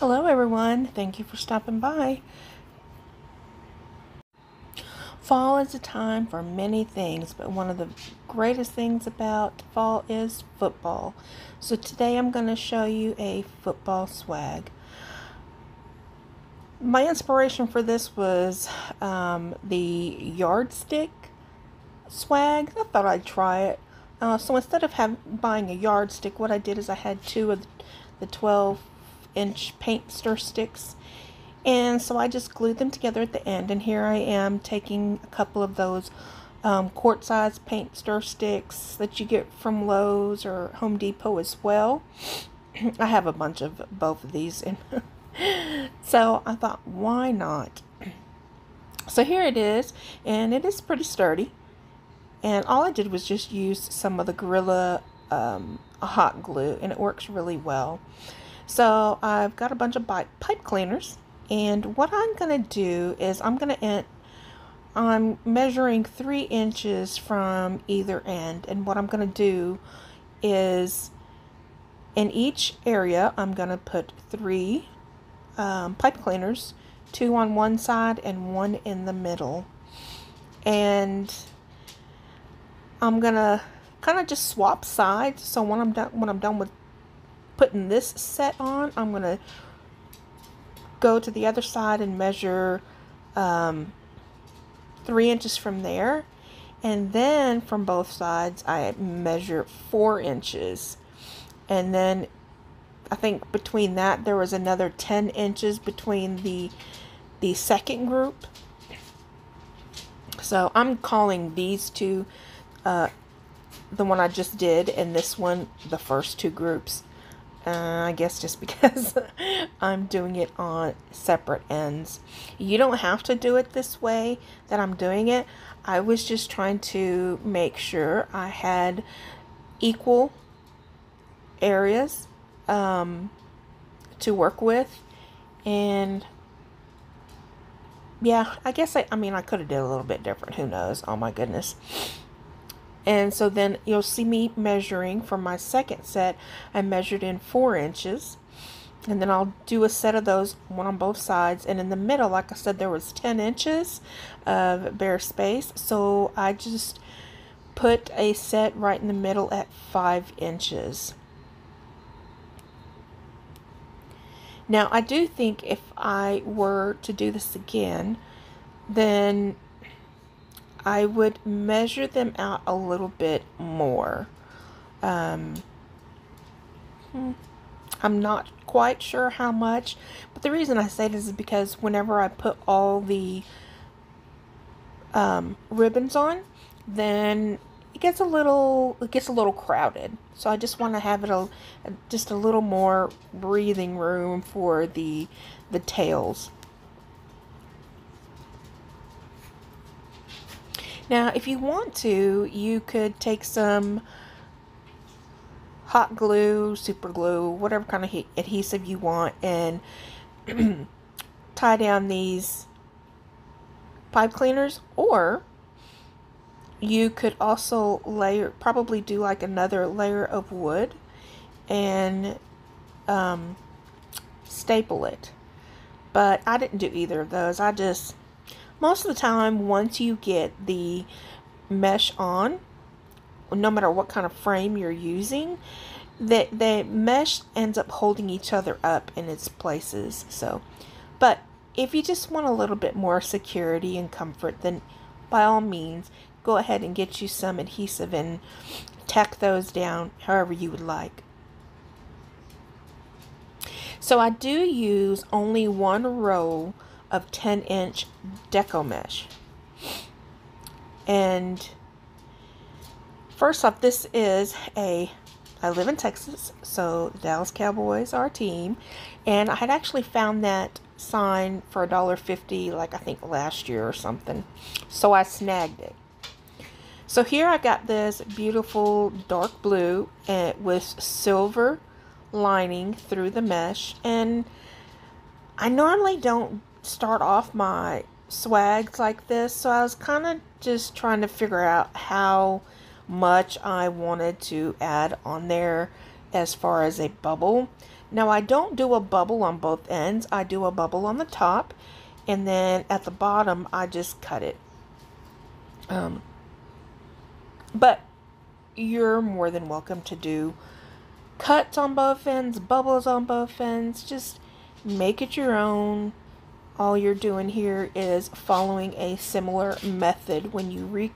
Hello everyone, thank you for stopping by. Fall is a time for many things, but one of the greatest things about fall is football. So today I'm going to show you a football swag. My inspiration for this was the yardstick swag. I thought I'd try it. So instead of buying a yardstick, what I did is I had two of the 12-inch paint stir sticks. And so I just glued them together at the end. And here I am taking a couple of those quart-size paint stir sticks that you get from Lowe's or Home Depot as well. I have a bunch of both of these. And so I thought, why not? So here it is. And it is pretty sturdy. And all I did was just use some of the Gorilla hot glue. And it works really well. So I've got a bunch of pipe cleaners. And what I'm going to do is I'm measuring 3 inches from either end. And what I'm going to do is in each area, I'm going to put 3 pipe cleaners, 2 on one side and 1 in the middle. And I'm going to kind of just swap sides. So when I'm done with putting this set on, I'm going to go to the other side and measure 3 inches from there, and then from both sides I measure 4 inches, and then I think between that there was another 10 inches between the second group. So I'm calling these two the one I just did, and this one the first 2 groups. I guess just because I'm doing it on separate ends. You don't have to do it this way that I'm doing it. I was just trying to make sure I had equal areas to work with. And yeah, I guess I could have did a little bit different. Who knows? Oh my goodness. And so then you'll see me measuring for my second set. I measured in 4 inches. And then I'll do a set of those, one on both sides. And in the middle, like I said, there was 10 inches of bare space. So I just put a set right in the middle at 5 inches. Now, I do think if I were to do this again, then I would measure them out a little bit more. I'm not quite sure how much, but the reason I say this is because whenever I put all the ribbons on, then it gets a little crowded. So I just want to have it just a little more breathing room for the tails. Now, if you want to, you could take some hot glue, super glue, whatever kind of adhesive you want, and tie down these pipe cleaners. Or you could also probably do like another layer of wood and staple it. But I didn't do either of those. Most of the time, once you get the mesh on, no matter what kind of frame you're using, the mesh ends up holding each other up in its places. So, but if you just want a little bit more security and comfort, then by all means, go ahead and get you some adhesive and tack those down however you would like. So I do use only 1 roll of 10-inch deco mesh. And first off, I live in Texas, so the Dallas Cowboys are a team, and I had actually found that sign for $1.50, like I think last year or something, so I snagged it. So here I got this beautiful dark blue with silver lining through the mesh, and I normally don't start off my swags like this, so I was kind of just trying to figure out how much I wanted to add on there as far as a bubble. Now I don't do a bubble on both ends. I do a bubble on the top, and then at the bottom I just cut it. But you're more than welcome to do cuts on both ends, bubbles on both ends. Just make it your own. All you're doing here is following a similar method when you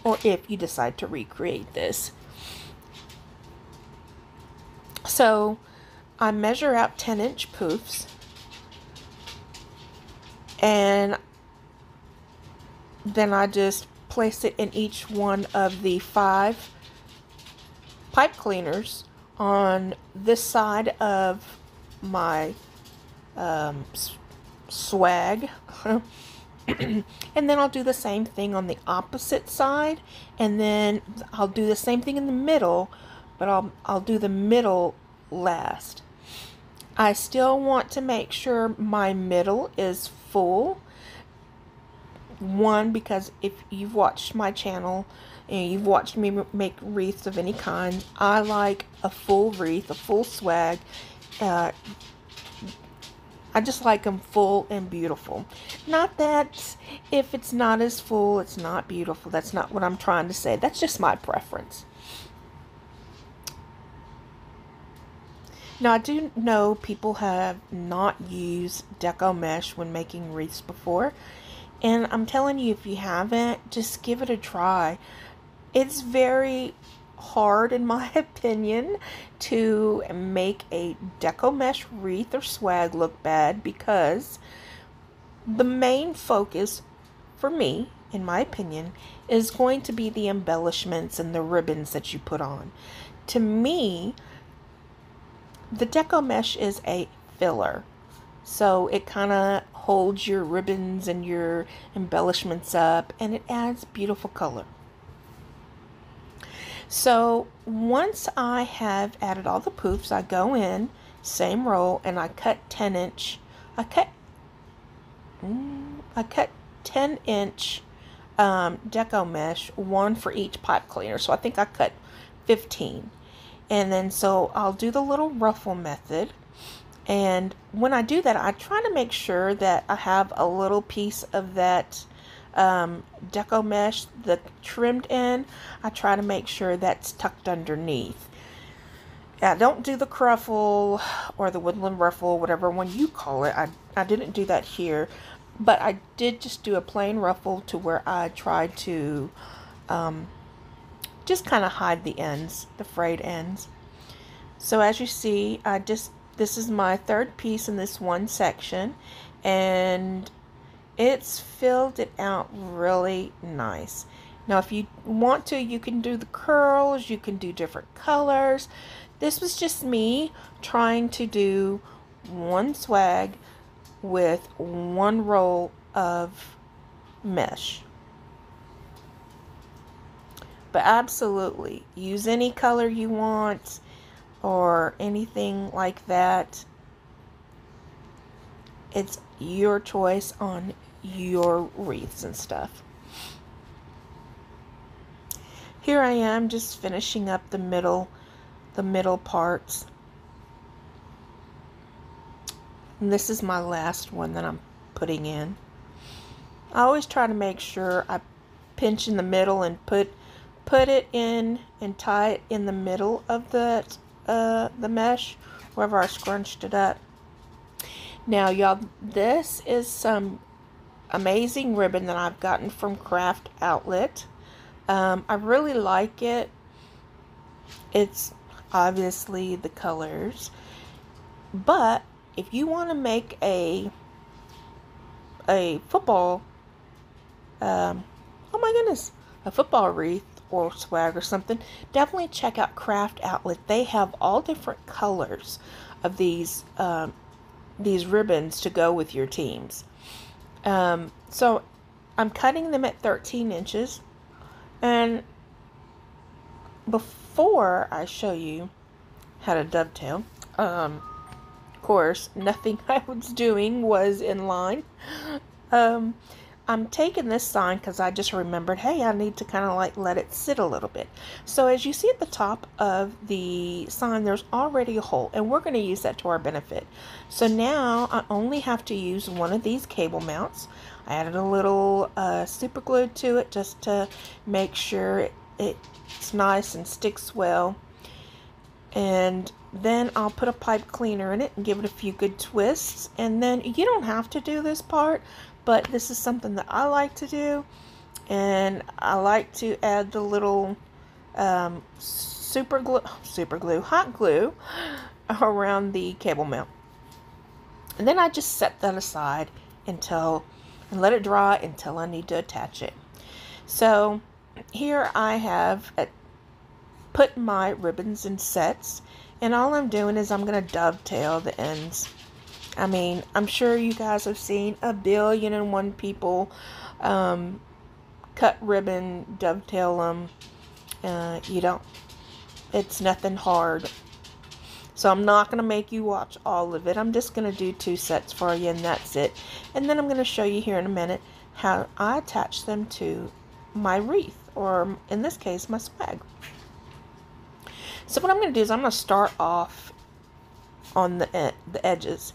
or if you decide to recreate this. So I measure out 10-inch poofs, and then I just place it in each one of the 5 pipe cleaners on this side of my swag. And then I'll do the same thing on the opposite side, and then I'll do the same thing in the middle, but I'll do the middle last. I still want to make sure my middle is full. One, because if you've watched my channel and you've watched me make wreaths of any kind, I like a full wreath, a full swag. I just like them full and beautiful. Not that if it's not as full, it's not beautiful. That's not what I'm trying to say. That's just my preference. Now, I do know people have not used deco mesh when making wreaths before. And I'm telling you, if you haven't, just give it a try. It's very hard, in my opinion, to make a deco mesh wreath or swag look bad, because the main focus for me, in my opinion, is going to be the embellishments and the ribbons that you put on. To me, the deco mesh is a filler, so it kind of holds your ribbons and your embellishments up, and it adds beautiful color. So once I have added all the poofs, I go in, same roll, and I cut 10-inch. I cut 10-inch deco mesh, one for each pipe cleaner. So I think I cut 15. And then so I'll do the little ruffle method. And when I do that, I try to make sure that I have a little piece of that deco mesh, the trimmed end. I try to make sure that's tucked underneath. I don't do the cruffle or the woodland ruffle, whatever one you call it. I didn't do that here, but I did just do a plain ruffle to where I tried to just kind of hide the ends, the frayed ends. So as you see, this is my third piece in this one section, and it's filled it out really nice. Now if you want to, you can do the curls, you can do different colors. This was just me trying to do one swag with one roll of mesh. But absolutely, use any color you want or anything like that. It's your choice on your wreaths and stuff. Here I am just finishing up the middle parts. And this is my last one that I'm putting in. I always try to make sure I pinch in the middle and put it in and tie it in the middle of the mesh, wherever I scrunched it up. Now y'all, this is some amazing ribbon that I've gotten from Craft Outlet. I really like it. It's obviously the colors, but if you want to make a football oh my goodness, a football wreath or swag or something, definitely check out Craft Outlet. They have all different colors of these ribbons to go with your teams. So I'm cutting them at 13 inches, and before I show you how to dovetail, of course nothing I was doing was in line. I'm taking this sign because I just remembered, hey, I need to kind of like let it sit a little bit. So as you see at the top of the sign, there's already a hole, and we're going to use that to our benefit. So now I only have to use one of these cable mounts. I added a little super glue to it just to make sure it's nice and sticks well. And then I'll put a pipe cleaner in it and give it a few good twists. And then you don't have to do this part, but this is something that I like to do. And I like to add the little hot glue around the cable mount. And then I just set that aside and let it dry until I need to attach it. So here I have put my ribbons in sets, and all I'm doing is I'm going to dovetail the ends. I mean, I'm sure you guys have seen a billion and one people cut ribbon, dovetail them. It's nothing hard. So I'm not going to make you watch all of it. I'm just going to do 2 sets for you, and that's it. And then I'm going to show you here in a minute how I attach them to my wreath, or in this case, my swag. So what I'm going to do is I'm going to start off on the edges.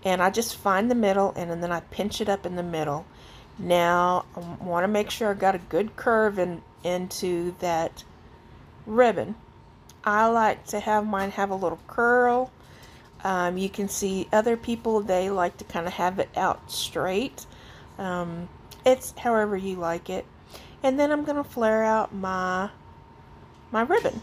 And I just find the middle, and then I pinch it up in the middle. Now, I want to make sure I got a good curve into that ribbon. I like to have mine have a little curl. You can see other people, they like to kind of have it out straight. It's however you like it. And then I'm going to flare out my ribbon.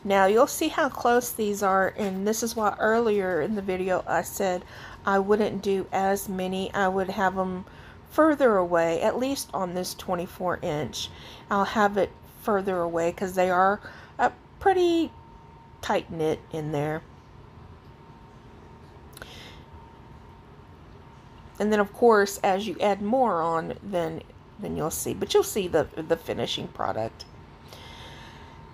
Now you'll see how close these are, and this is why earlier in the video I said I wouldn't do as many. I would have them further away, at least on this 24-inch. I'll have it further away because they are pretty tight knit in there. And then of course as you add more on, then you'll see, but you'll see the finishing product.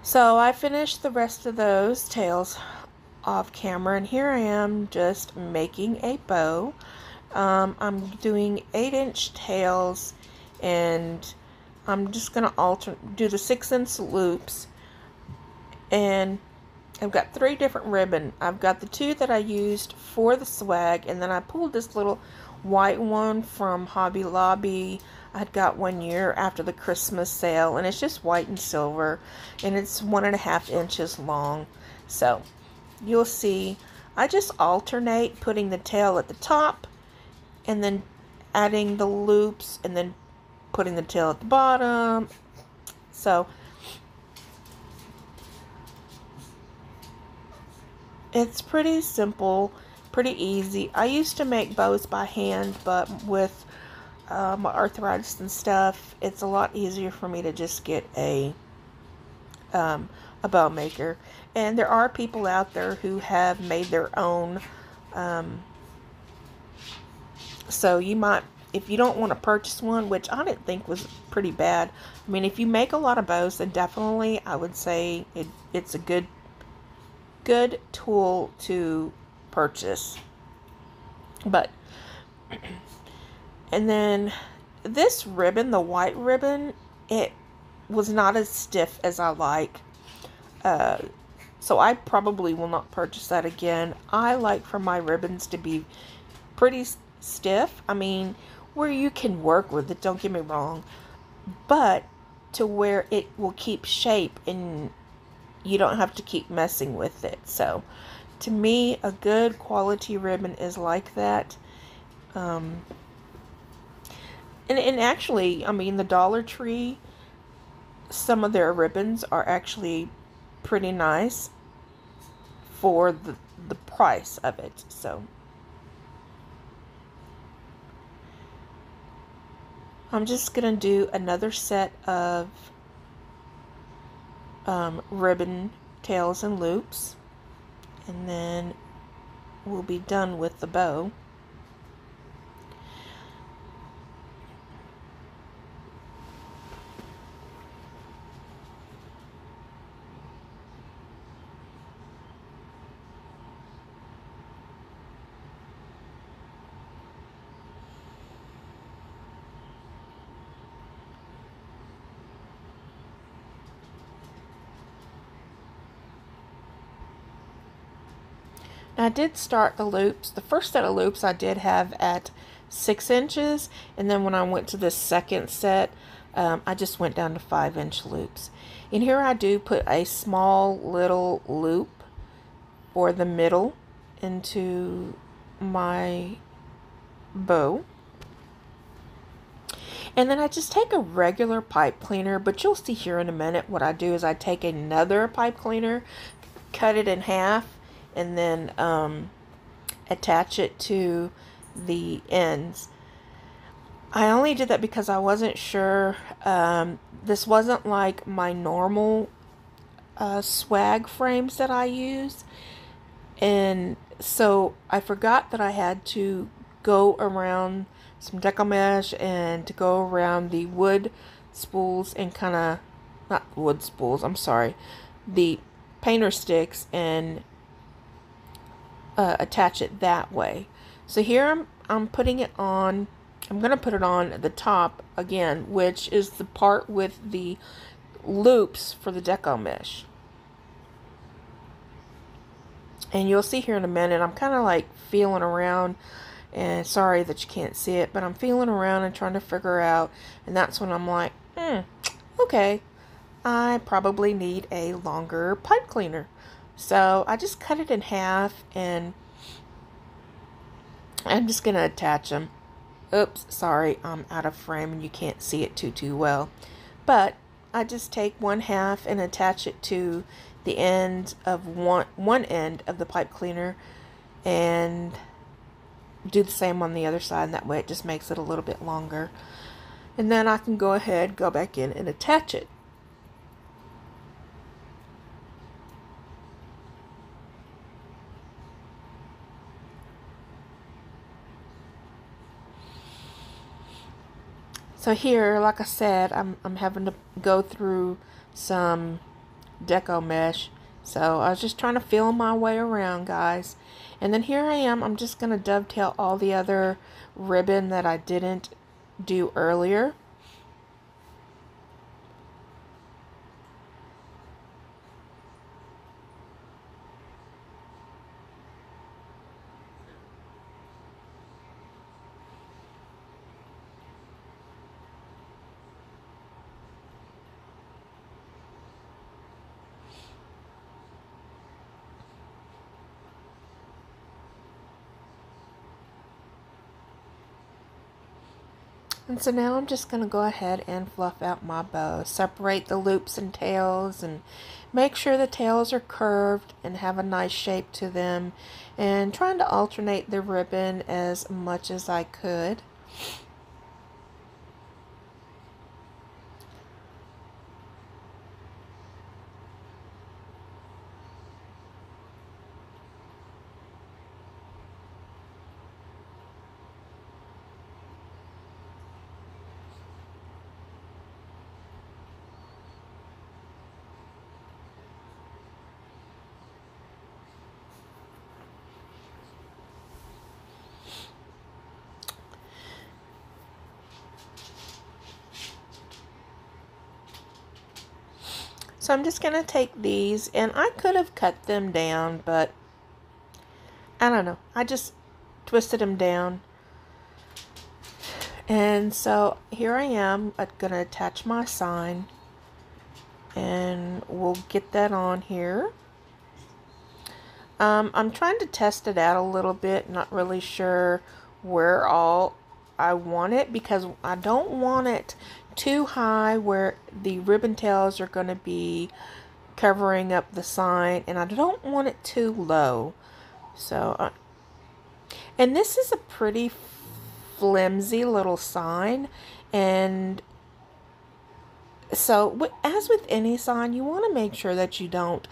So I finished the rest of those tails off camera, and here I am just making a bow. I'm doing 8-inch tails, and I'm just going to do the 6-inch loops. And I've got 3 different ribbon. I've got the 2 that I used for the swag, and then I pulled this little white one from Hobby Lobby. I got 1 year after the Christmas sale, and it's just white and silver, and it's 1.5 inches long. So you'll see I just alternate putting the tail at the top and then adding the loops and then putting the tail at the bottom. So it's pretty simple, pretty easy. I used to make bows by hand, but with my arthritis and stuff, it's a lot easier for me to just get a bow maker. And there are people out there who have made their own. So you might, if you don't want to purchase one, which I didn't think was pretty bad. I mean, if you make a lot of bows, then definitely I would say it's a good tool to purchase. But and then this ribbon, the white ribbon, it was not as stiff as I like. So I probably will not purchase that again. I like for my ribbons to be pretty stiff. I mean, where you can work with it, don't get me wrong. But to where it will keep shape and you don't have to keep messing with it. So to me, a good quality ribbon is like that. And actually, I mean, the Dollar Tree, some of their ribbons are actually pretty nice for the price of it. So I'm just going to do another set of ribbon tails and loops, and then we'll be done with the bow. I did start the loops. The first set of loops I did have at 6 inches, and then when I went to the second set, I just went down to 5-inch loops. And here I do put a small little loop for the middle into my bow. And then I just take a regular pipe cleaner, but you'll see here in a minute what I do is I take another pipe cleaner, cut it in half, and then attach it to the ends. I only did that because I wasn't sure. This wasn't like my normal swag frames that I use. And so I forgot that I had to go around some deco mesh and to go around the wood spools and kind of, not wood spools, I'm sorry, the painter sticks and attach it that way. So here I'm putting it on. I'm going to put it on the top again, which is the part with the loops for the deco mesh. And you'll see here in a minute, I'm kind of like feeling around, and sorry that you can't see it, but I'm feeling around and trying to figure out, and that's when I'm like, okay, I probably need a longer pipe cleaner. So I just cut it in half, and I'm just going to attach them. Oops, sorry, I'm out of frame and you can't see it too well. But I just take one half and attach it to the end of one end of the pipe cleaner, and do the same on the other side, and that way it just makes it a little bit longer. And then I can go ahead, go back in and attach it. So here, like I said, I'm having to go through some deco mesh. So I was just trying to feel my way around, guys. And then here I am. I'm just going to dovetail all the other ribbon that I didn't do earlier. And so now I'm just going to go ahead and fluff out my bow. Separate the loops and tails and make sure the tails are curved and have a nice shape to them. And trying to alternate the ribbon as much as I could. So I'm just going to take these, and I could have cut them down, but I don't know. I just twisted them down. And so here I am. I'm going to attach my sign, and we'll get that on here. I'm trying to test it out a little bit. Not really sure where all I want it, because I don't want it too high where the ribbon tails are going to be covering up the sign, and I don't want it too low. So and this is a pretty flimsy little sign, and so as with any sign, you want to make sure that you don't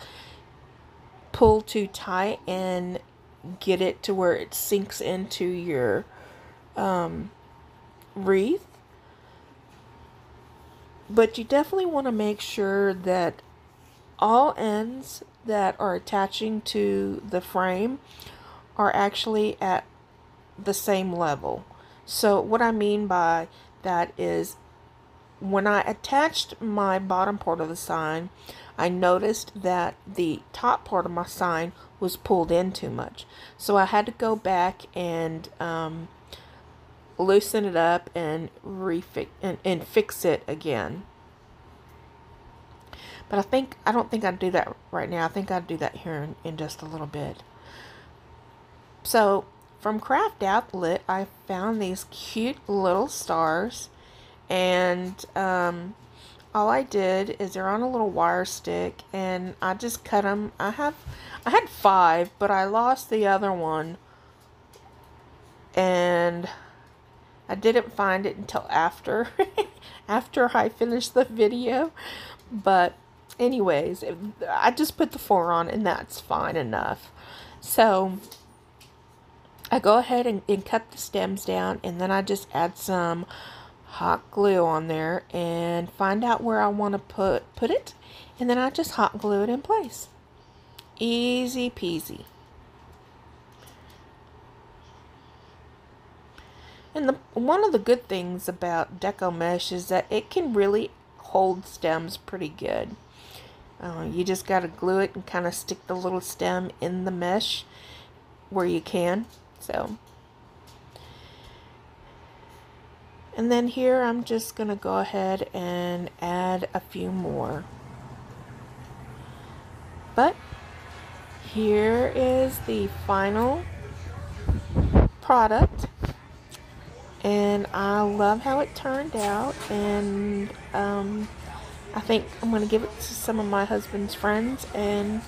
pull too tight and get it to where it sinks into your wreath. But you definitely want to make sure that all ends that are attaching to the frame are actually at the same level. So what I mean by that is when I attached my bottom part of the sign, I noticed that the top part of my sign was pulled in too much. So I had to go back and loosen it up and fix it again. But I don't think I'd do that right now. I think I'd do that here in just a little bit. So from Craft Outlet, I found these cute little stars, and all I did is they're on a little wire stick, and I just cut them. I had 5, but I lost the other one, and I didn't find it until after after I finished the video. But anyways, I just put the 4 on, and that's fine enough. So I go ahead and cut the stems down, and then I just add some hot glue on there and find out where I want to put it, and then I just hot glue it in place. Easy peasy. And one of the good things about deco mesh is that it can really hold stems pretty good. You just got to glue it and kind of stick the little stem in the mesh where you can. So, and then here I'm just going to go ahead and add a few more. But here is the final product, and I love how it turned out, and I think I'm going to give it to some of my husband's friends, and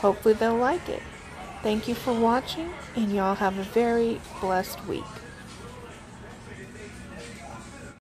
hopefully they'll like it. Thank you for watching, and y'all have a very blessed week.